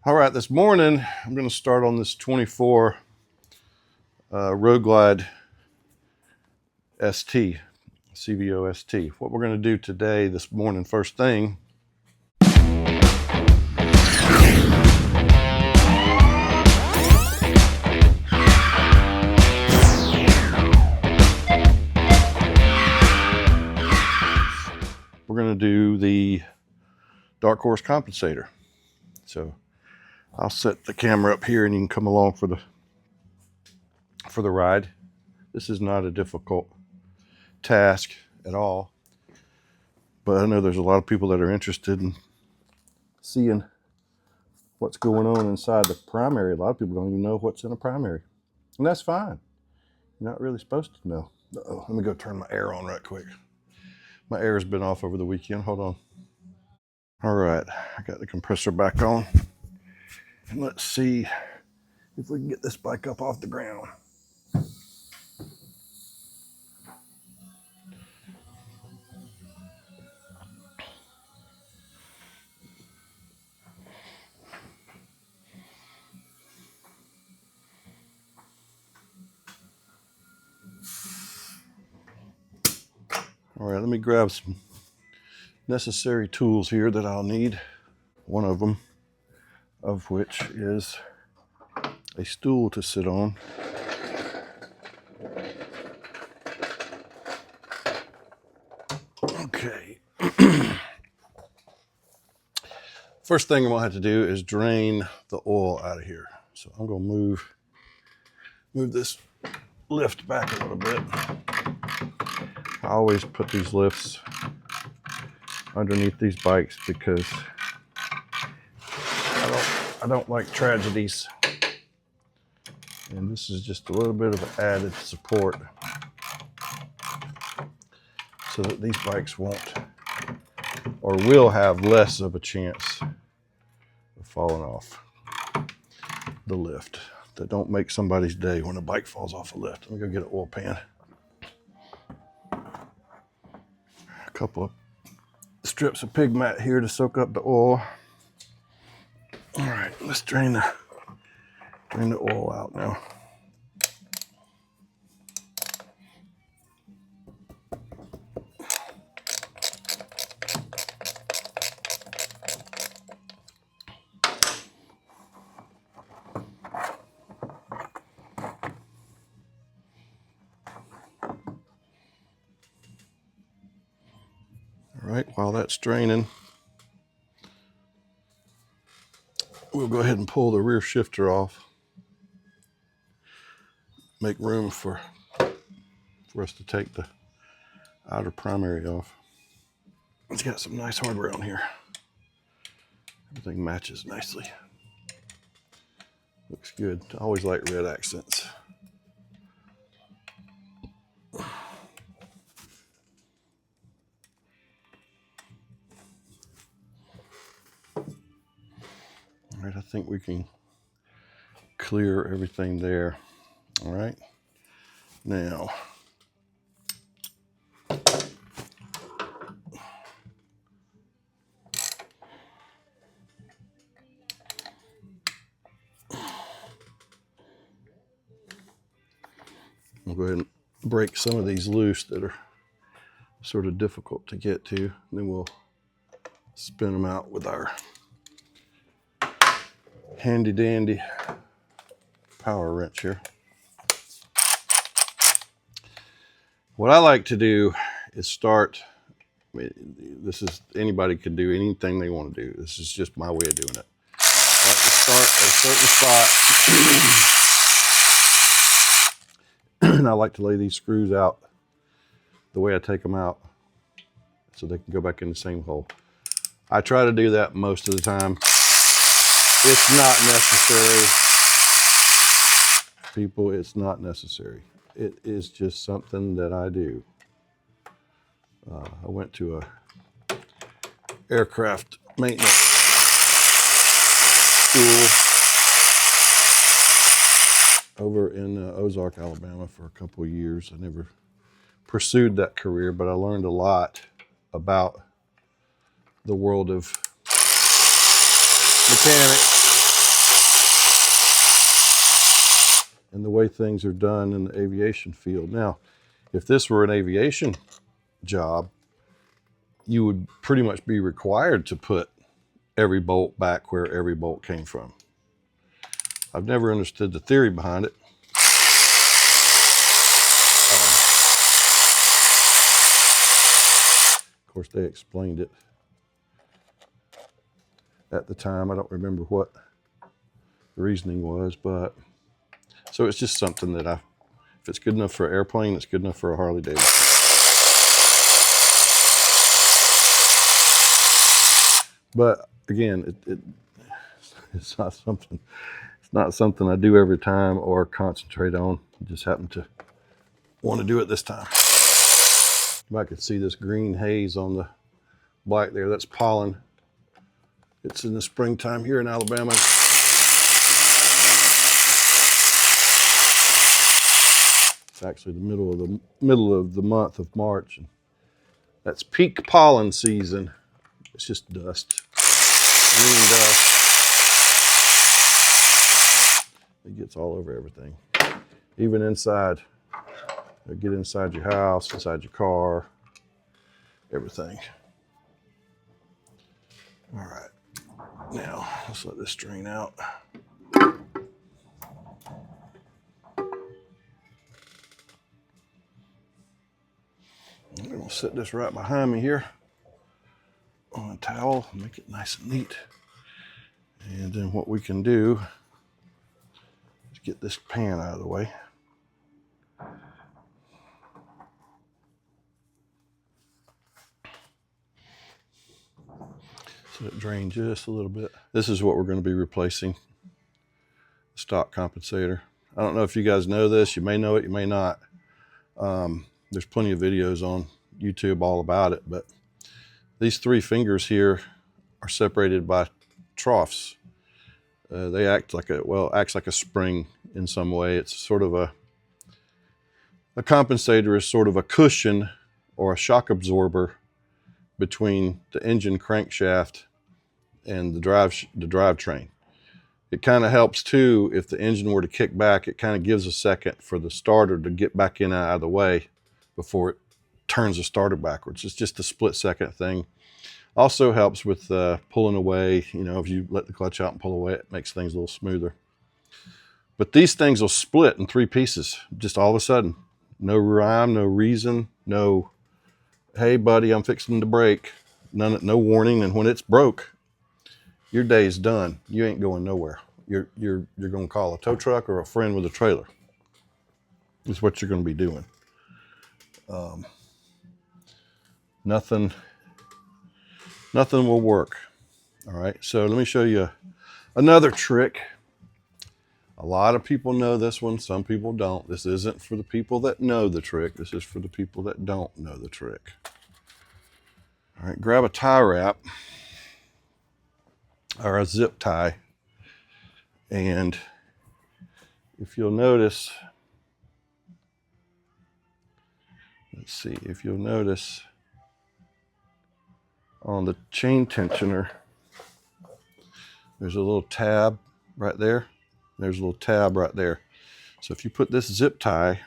All right, this morning I'm going to start on this 24 Road Glide ST, CVO ST. What we're going to do today, this morning, first thing, we're going to do the Darkhorse Compensator. So I'll set the camera up here and you can come along for the ride. This is not a difficult task at all, but I know there's a lot of people that are interested in seeing what's going on inside the primary. A lot of people don't even know what's in a primary, and that's fine. You're not really supposed to know. Uh-oh, let me go turn my air on right quick. My air has been off over the weekend. Hold on. All right, I got the compressor back on. And let's see if we can get this bike up off the ground. All right, let me grab some necessary tools here that I'll need. One of them, of which is a stool to sit on. Okay. First thing I'm gonna have to do is drain the oil out of here. So I'm gonna move this lift back a little bit. I always put these lifts underneath these bikes because I don't like tragedies. And this is just a little bit of added support so that these bikes won't or will have less of a chance of falling off the lift. That don't make somebody's day when a bike falls off a lift. Let me go get an oil pan. A couple of strips of pig mat here to soak up the oil. All right, let's drain the oil out now. All right, while that's draining, we'll go ahead and pull the rear shifter off. Make room for us to take the outer primary off. It's got some nice hardware on here. Everything matches nicely. Looks good. I always like red accents. All right, I think we can clear everything there. All right, now we'll go ahead and break some of these loose that are sort of difficult to get to, and then we'll spin them out with our handy dandy power wrench here. What I like to do is start, this is, anybody can do anything they want to do. This is just my way of doing it. I like to start at a certain spot and I like to lay these screws out the way I take them out so they can go back in the same hole. I try to do that most of the time. It's not necessary. People, it's not necessary. It is just something that I do. I went to a aircraft maintenance school over in Ozark, Alabama for a couple of years. I never pursued that career, but I learned a lot about the world of mechanics way things are done in the aviation field. Now, if this were an aviation job, you would pretty much be required to put every bolt back where every bolt came from. I've never understood the theory behind it. Of course, they explained it at the time. I don't remember what the reasoning was, but so it's just something that if it's good enough for an airplane, it's good enough for a Harley-Davidson. But again, it's not something I do every time or concentrate on. I just happen to want to do it this time. You might could see this green haze on the black there. That's pollen. It's in the springtime here in Alabama. It's actually the middle of the month of March. And that's peak pollen season. It's just dust, green dust. It gets all over everything, even inside. Get inside your house, inside your car, everything. All right, now let's let this drain out. I'm gonna set this right behind me here on a towel, make it nice and neat. And then what we can do is get this pan out of the way. So it drains just a little bit. This is what we're going to be replacing, the stock compensator. I don't know if you guys know this. You may know it, you may not. There's plenty of videos on YouTube all about it, but these three fingers here are separated by troughs. They act like acts like a spring in some way. It's sort of a compensator is sort of a cushion or a shock absorber between the engine crankshaft and the drivetrain. It kind of helps too if the engine were to kick back. It kind of gives a second for the starter to get back in out of the way before it turns the starter backwards. It's just a split second thing. Also helps with pulling away. You know, if you let the clutch out and pull away, it makes things a little smoother. But these things will split in three pieces just all of a sudden. No rhyme, no reason, no, hey buddy, I'm fixing to break. No warning. And when it's broke, your day's done. You ain't going nowhere. You're going to call a tow truck or a friend with a trailer. Is what you're going to be doing. Nothing will work. All right, so let me show you another trick. A lot of people know this one, some people don't. This isn't for the people that know the trick. This is for the people that don't know the trick. All right, grab a tie wrap or a zip tie, and if you'll notice, let's see, if you'll notice on the chain tensioner, there's a little tab right there. There's a little tab right there. So if you put this zip tie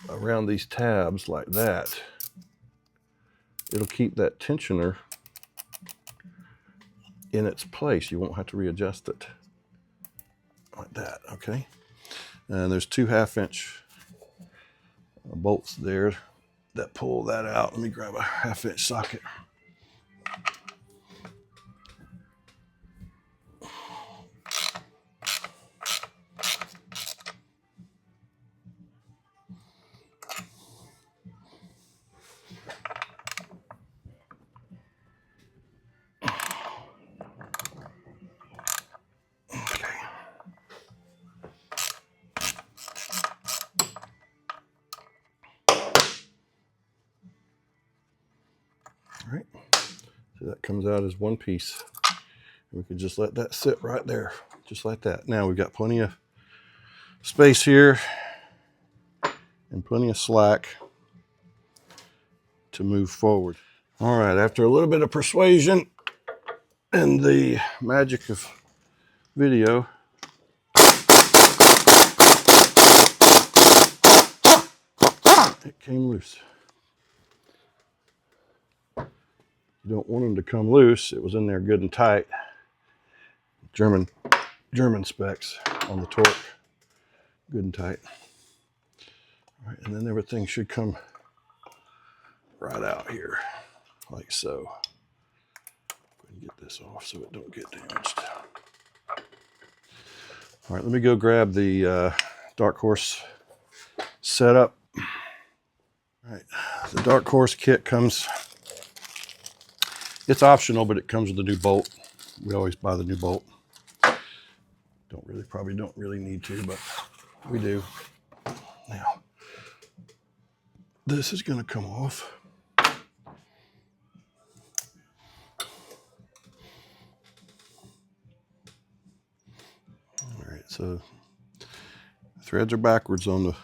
around these tabs like that, it'll keep that tensioner in its place. You won't have to readjust it like that, okay? And there's 2 1/2-inch bolts there that pull that out. Let me grab a 1/2-inch socket. All right, so that comes out as one piece. We could just let that sit right there, just like that. Now we've got plenty of space here and plenty of slack to move forward. All right, after a little bit of persuasion and the magic of video, it came loose. You don't want them to come loose. It was in there good and tight. German specs on the torque, good and tight. All right, and then everything should come right out here, like so. Go ahead and get this off so it don't get damaged. All right, let me go grab the Darkhorse setup. All right, the Darkhorse kit comes, it's optional, but it comes with a new bolt. We always buy the new bolt. Probably don't really need to, but we do. Now, this is going to come off. All right, so threads are backwards on the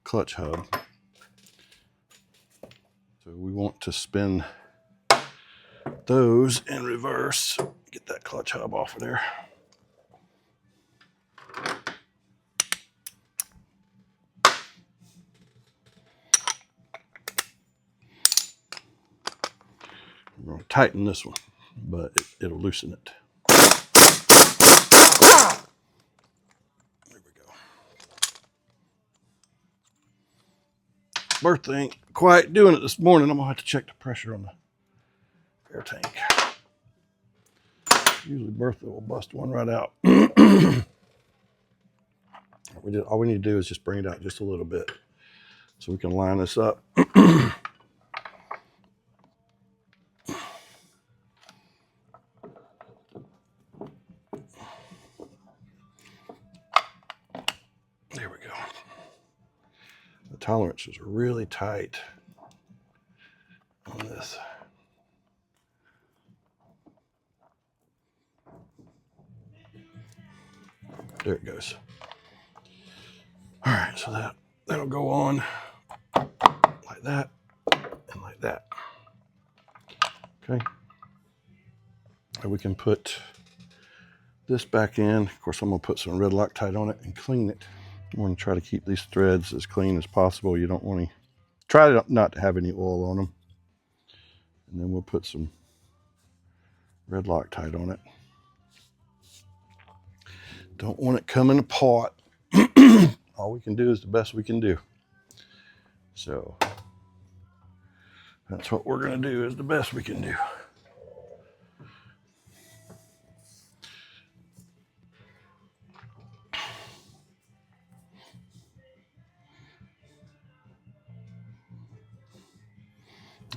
clutch hub. So we want to spin those in reverse. Get that clutch hub off of there. We're going to tighten this one, but it'll loosen it. There we go. Bertha ain't quite doing it this morning. I'm going to have to check the pressure on the air tank. Usually Bertha will bust one right out. All we need to do is just bring it out just a little bit so we can line this up. There we go. The tolerances are really tight on this. There it goes. All right, so that'll go on like that and like that. Okay. And we can put this back in. Of course, I'm gonna put some red Loctite on it and clean it. I want to try to keep these threads as clean as possible. You don't want to try not to have any oil on them. And then we'll put some red Loctite on it. Don't want it coming apart. All we can do is the best we can do. So that's what we're going to do, is the best we can do.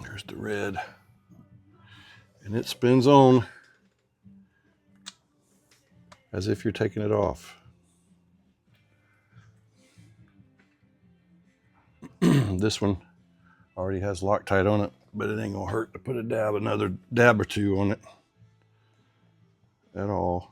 There's the red. And it spins on as if you're taking it off. This one already has Loctite on it, but it ain't gonna hurt to put another dab or two on it at all.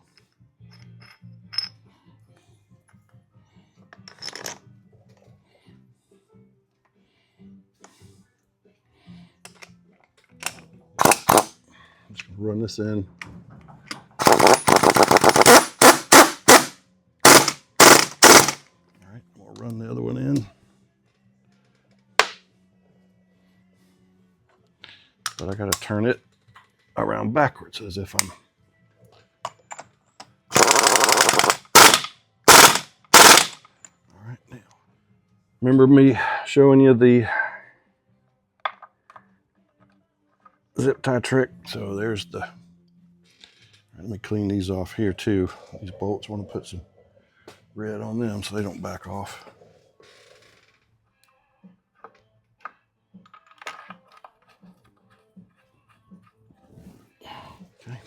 Just run this in. All right, we'll run the other one in. But I got to turn it around backwards as if I'm. All right, now. Remember me showing you the zip tie trick? So there's the. Let me clean these off here too. These bolts, want to put some red on them so they don't back off. Okay.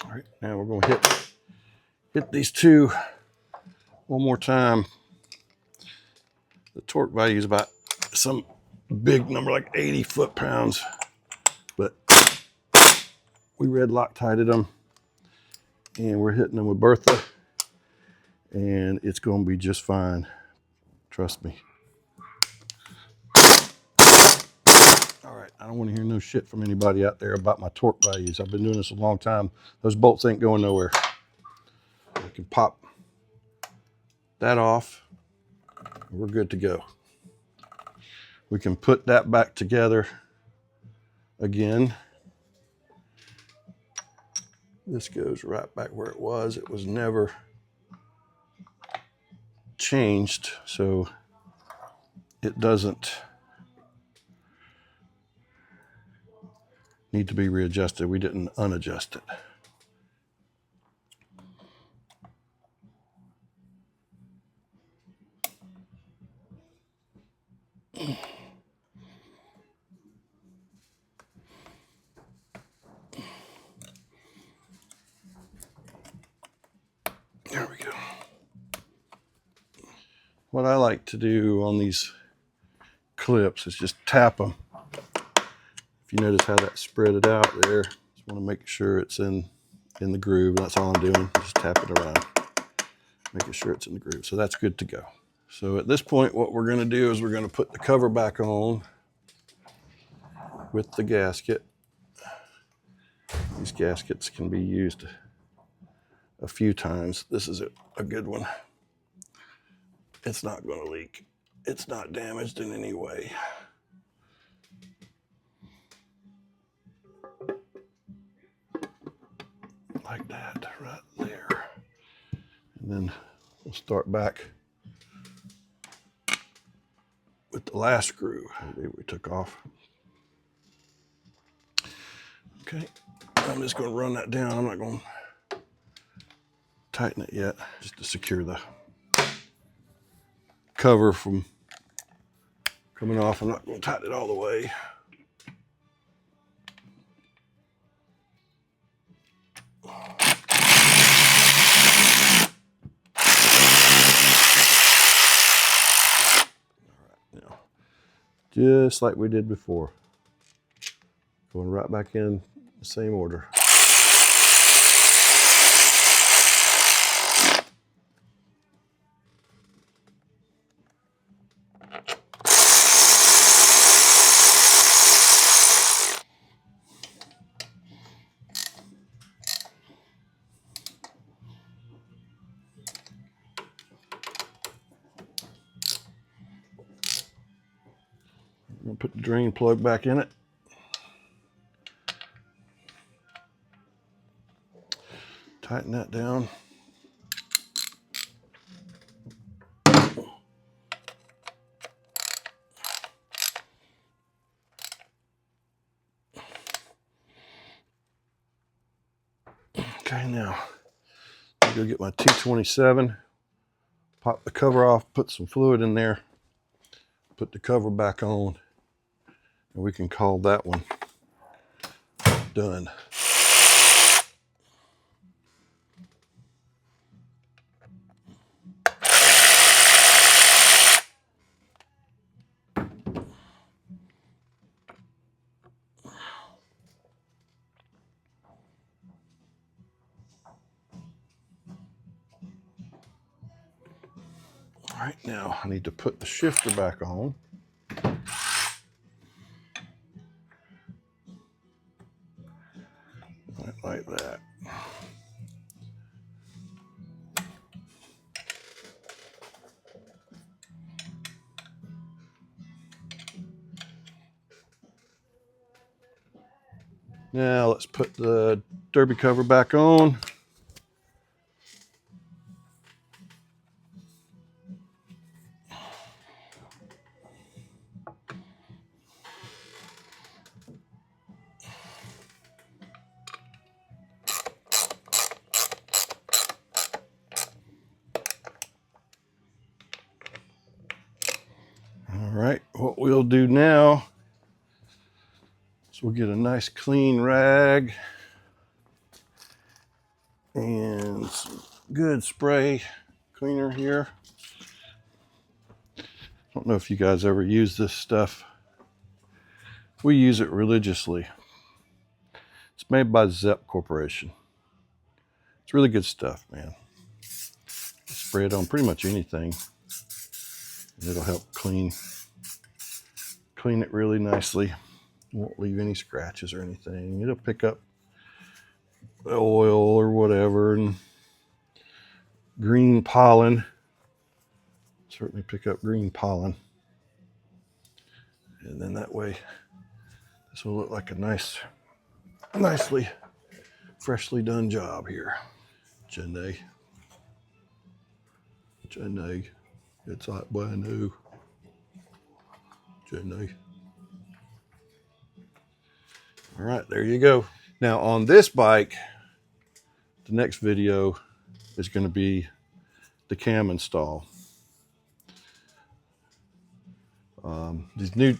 All right, now we're going to hit these two one more time. The torque value is about some big number, like 80 foot-pounds, but we red Loctited them, and we're hitting them with Bertha, and it's going to be just fine. Trust me. All right, I don't want to hear no shit from anybody out there about my torque values. I've been doing this a long time. Those bolts ain't going nowhere. We can pop that off. We're good to go. We can put that back together again. This goes right back where it was. It was never changed, so it doesn't need to be readjusted. We didn't unadjust it. There we go. What I like to do on these clips is just tap them. If you notice how that spread it out there, just want to make sure it's in the groove. That's all I'm doing. Just tap it around, making sure it's in the groove. So that's good to go. So at this point, what we're going to do is we're going to put the cover back on with the gasket. These gaskets can be used a few times. This is a good one. It's not going to leak. It's not damaged in any way. Like that, right there. And then we'll start back with the last screw that we took off. Okay, I'm just going to run that down. I'm not going to tighten it yet, just to secure the cover from coming off. I'm not going to tighten it all the way. Just like we did before. Going right back in the same order. I'm going to put the drain plug back in it. Tighten that down. Okay, now I'll go get my 227, pop the cover off, put some fluid in there, put the cover back on, and we can call that one done. All right, now I need to put the shifter back on. Like that. Now let's put the derby cover back on. All right, what we'll do now is we'll get a nice clean rag and some good spray cleaner here. I don't know if you guys ever use this stuff. We use it religiously. It's It's made by Zepp Corporation. It's really good stuff, man. Spray it on pretty much anything. It'll help clean it really nicely. Won't leave any scratches or anything. It'll pick up the oil or whatever, and green pollen. Certainly pick up green pollen. And then that way, this will look like a nicely, freshly done job here. Jenny, it's like brand new. Jenny. All right, there you go. Now on this bike, the next video is going to be the cam install. These new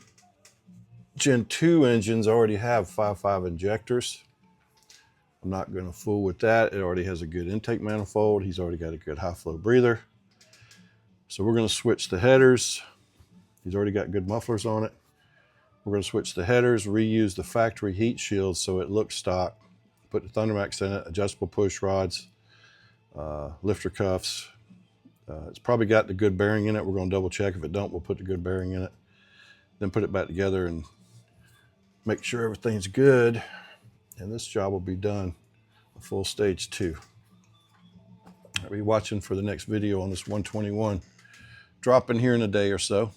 Gen 2 engines already have 5.5 injectors. I'm not going to fool with that. It already has a good intake manifold. He's already got a good high flow breather. So we're going to switch the headers. He's already got good mufflers on it. We're going to switch the headers, reuse the factory heat shields so it looks stock. Put the Thundermax in it, adjustable push rods, lifter cuffs. It's probably got the good bearing in it. We're going to double check. If it don't, we'll put the good bearing in it. Then put it back together and make sure everything's good. And this job will be done, a full stage 2. I'll be watching for the next video on this 121. Dropping here in a day or so.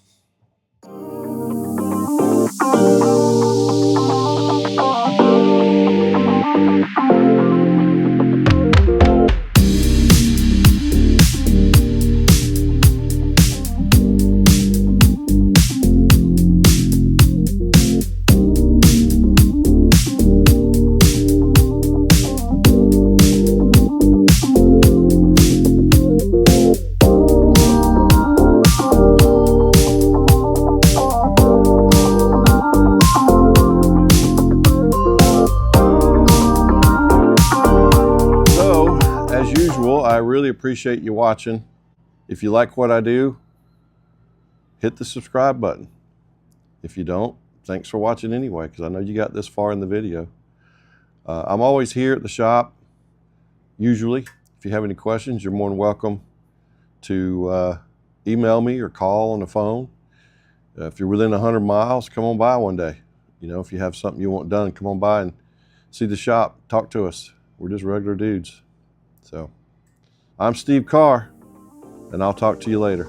I really appreciate you watching. If you like what I do, hit the subscribe button. If you don't, thanks for watching anyway, because I know you got this far in the video. I'm always here at the shop, usually. If you have any questions, you're more than welcome to email me or call on the phone. If you're within 100 miles, come on by one day. You know, if you have something you want done, come on by and see the shop, talk to us. We're just regular dudes. So I'm Steve Carr, and I'll talk to you later.